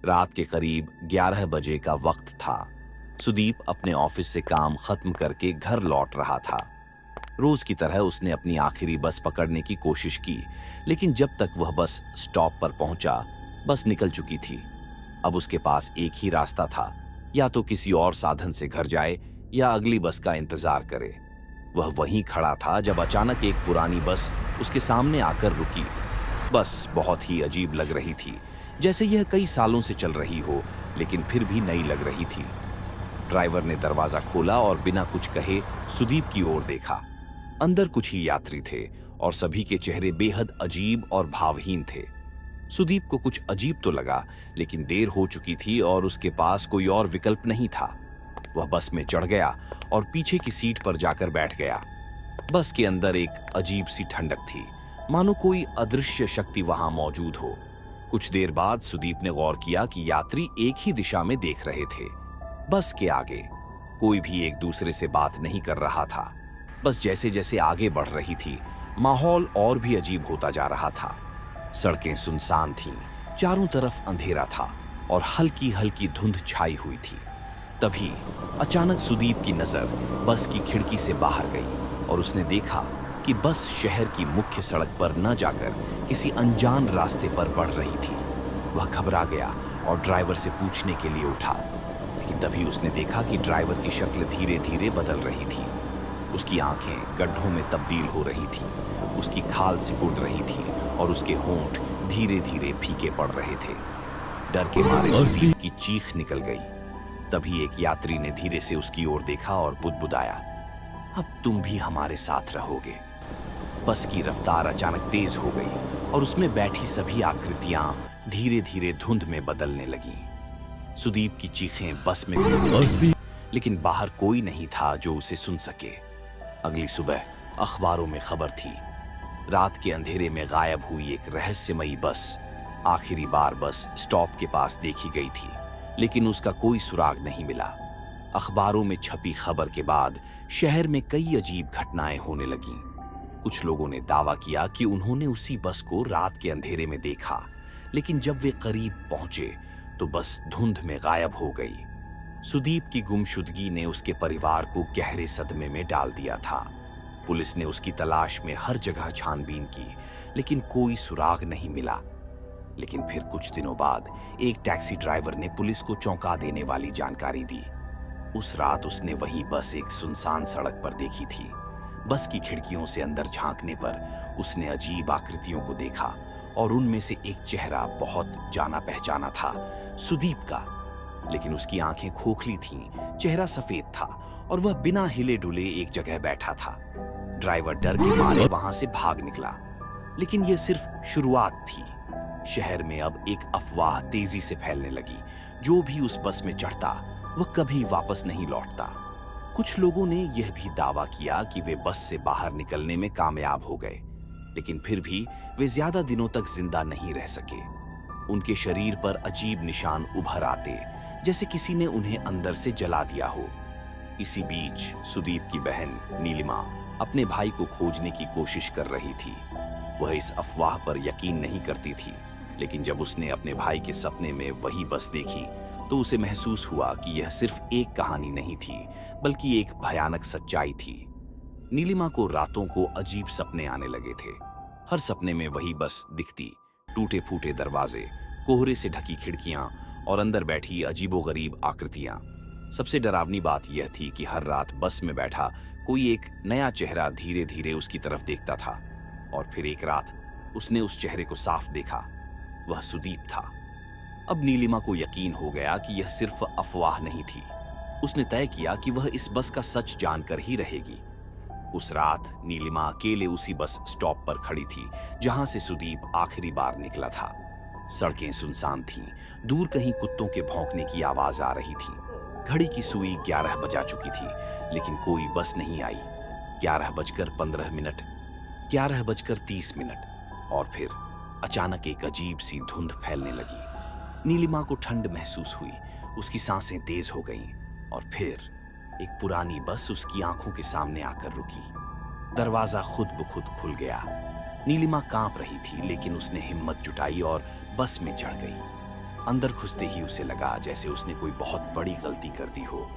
रात के करीब 11 बजे का वक्त था। सुदीप अपने ऑफिस से काम खत्म करके घर लौट रहा था। रोज की तरह उसने अपनी आखिरी बस पकड़ने की कोशिश की, लेकिन जब तक वह बस स्टॉप पर पहुंचा, बस निकल चुकी थी। अब उसके पास एक ही रास्ता था, या तो किसी और साधन से घर जाए या अगली बस का इंतजार करे। वह वहीं खड़ा था जब अचानक एक पुरानी बस उसके सामने आकर रुकी। बस बहुत ही अजीब लग रही थी, जैसे यह कई सालों से चल रही हो, लेकिन फिर भी नई लग रही थी। ड्राइवर ने दरवाजा खोला और बिना कुछ कहे सुदीप की ओर देखा। अंदर कुछ ही यात्री थे और सभी के चेहरे बेहद अजीब और भावहीन थे। सुदीप को कुछ अजीब तो लगा, लेकिन देर हो चुकी थी और उसके पास कोई और विकल्प नहीं था। वह बस में चढ़ गया और पीछे की सीट पर जाकर बैठ गया। बस के अंदर एक अजीब सी ठंडक थी, मानो कोई अदृश्य शक्ति वहां मौजूद हो। कुछ देर बाद सुदीप ने गौर किया कि यात्री एक ही दिशा में देख रहे थे। बस के आगे कोई भी एक दूसरे से बात नहीं कर रहा था। बस जैसे जैसे आगे बढ़ रही थी, माहौल और भी अजीब होता जा रहा था। सड़कें सुनसान थीं, चारों तरफ अंधेरा था और हल्की हल्की धुंध छाई हुई थी। तभी अचानक सुदीप की नजर बस की खिड़की से बाहर गई और उसने देखा कि बस शहर की मुख्य सड़क पर न जाकर किसी अनजान रास्ते पर बढ़ रही थी। वह घबरा गया और ड्राइवर से पूछने के लिए उठा, लेकिन तभी उसने देखा कि ड्राइवर की शक्ल धीरे धीरे बदल रही थी। उसकी आंखें गड्ढों में तब्दील हो रही थीं, उसकी खाल सिकुड़ रही थी और उसके होंठ धीरे धीरे फीके पड़ रहे थे। डर के मारे सुदीप की चीख निकल गई। तभी एक यात्री ने धीरे से उसकी ओर देखा और बुदबुदाया, अब तुम भी हमारे साथ रहोगे। बस की रफ्तार अचानक तेज हो गई और उसमें बैठी सभी आकृतियां धीरे धीरे धुंध में बदलने लगीं। सुदीप की चीखें बस में गूंज उठी, लेकिन बाहर कोई नहीं था जो उसे सुन सके। अगली सुबह अखबारों में खबर थी, रात के अंधेरे में गायब हुई एक रहस्यमयी बस। आखिरी बार बस स्टॉप के पास देखी गई थी, लेकिन उसका कोई सुराग नहीं मिला। अखबारों में छपी खबर के बाद शहर में कई अजीब घटनाएं होने लगीं। कुछ लोगों ने दावा किया कि उन्होंने उसी बस को रात के अंधेरे में देखा, लेकिन जब वे करीब पहुंचे तो बस धुंध में गायब हो गई। सुदीप की गुमशुदगी ने उसके परिवार को गहरे सदमे में डाल दिया था। पुलिस ने उसकी तलाश में हर जगह छानबीन की, लेकिन कोई सुराग नहीं मिला। लेकिन फिर कुछ दिनों बाद एक टैक्सी ड्राइवर ने पुलिस को चौंका देने वाली जानकारी दी। उस रात उसने वही बस एक सुनसान सड़क पर देखी थी। बस की खिड़कियों से अंदर झांकने पर उसने अजीब आकृतियों को देखा और उनमें से एक चेहरा बहुत जाना पहचाना था, सुदीप का। लेकिन उसकी आंखें खोखली थीं, चेहरा सफेद था और वह बिना हिले डुले एक जगह बैठा था। ड्राइवर डर के मारे वहां से भाग निकला, लेकिन यह सिर्फ शुरुआत थी। शहर में अब एक अफवाह तेजी से फैलने लगी, जो भी उस बस में चढ़ता वह कभी वापस नहीं लौटता। कुछ लोगों ने यह भी दावा किया कि वे बस से बाहर निकलने में कामयाब हो गए, लेकिन फिर भी वे ज्यादा दिनों तक जिंदा नहीं रह सके। उनके शरीर पर अजीब निशान उभर आते, जैसे किसी ने उन्हें अंदर से जला दिया हो। इसी बीच सुदीप की बहन नीलिमा अपने भाई को खोजने की कोशिश कर रही थी। वह इस अफवाह पर यकीन नहीं करती थी, लेकिन जब उसने अपने भाई के सपने में वही बस देखी तो उसे महसूस हुआ कि यह सिर्फ एक कहानी नहीं थी, बल्कि एक भयानक सच्चाई थी। नीलिमा को रातों को अजीब सपने आने लगे थे। हर सपने में वही बस दिखती, टूटे फूटे दरवाजे, कोहरे से ढकी खिड़कियां और अंदर बैठी अजीबोगरीब आकृतियां। सबसे डरावनी बात यह थी कि हर रात बस में बैठा कोई एक नया चेहरा धीरे धीरे उसकी तरफ देखता था, और फिर एक रात उसने उस चेहरे को साफ देखा। वह सुदीप था। अब नीलिमा को यकीन हो गया कि यह सिर्फ अफवाह नहीं थी। उसने तय किया कि वह इस बस का सच जानकर ही रहेगी। उस रात नीलिमा अकेले उसी बस स्टॉप पर खड़ी थी जहां से सुदीप आखिरी बार निकला था। सड़कें सुनसान थीं, दूर कहीं कुत्तों के भौंकने की आवाज आ रही थी। घड़ी की सुई 11 बजा चुकी थी, लेकिन कोई बस नहीं आई। 11:15, 11:30, और फिर अचानक एक अजीब सी धुंध फैलने लगी। नीलिमा को ठंड महसूस हुई, उसकी सांसें तेज हो गईं और फिर एक पुरानी बस उसकी आंखों के सामने आकर रुकी। दरवाजा खुद ब खुद खुल गया। नीलिमा कांप रही थी, लेकिन उसने हिम्मत जुटाई और बस में चढ़ गई। अंदर घुसते ही उसे लगा जैसे उसने कोई बहुत बड़ी गलती कर दी हो।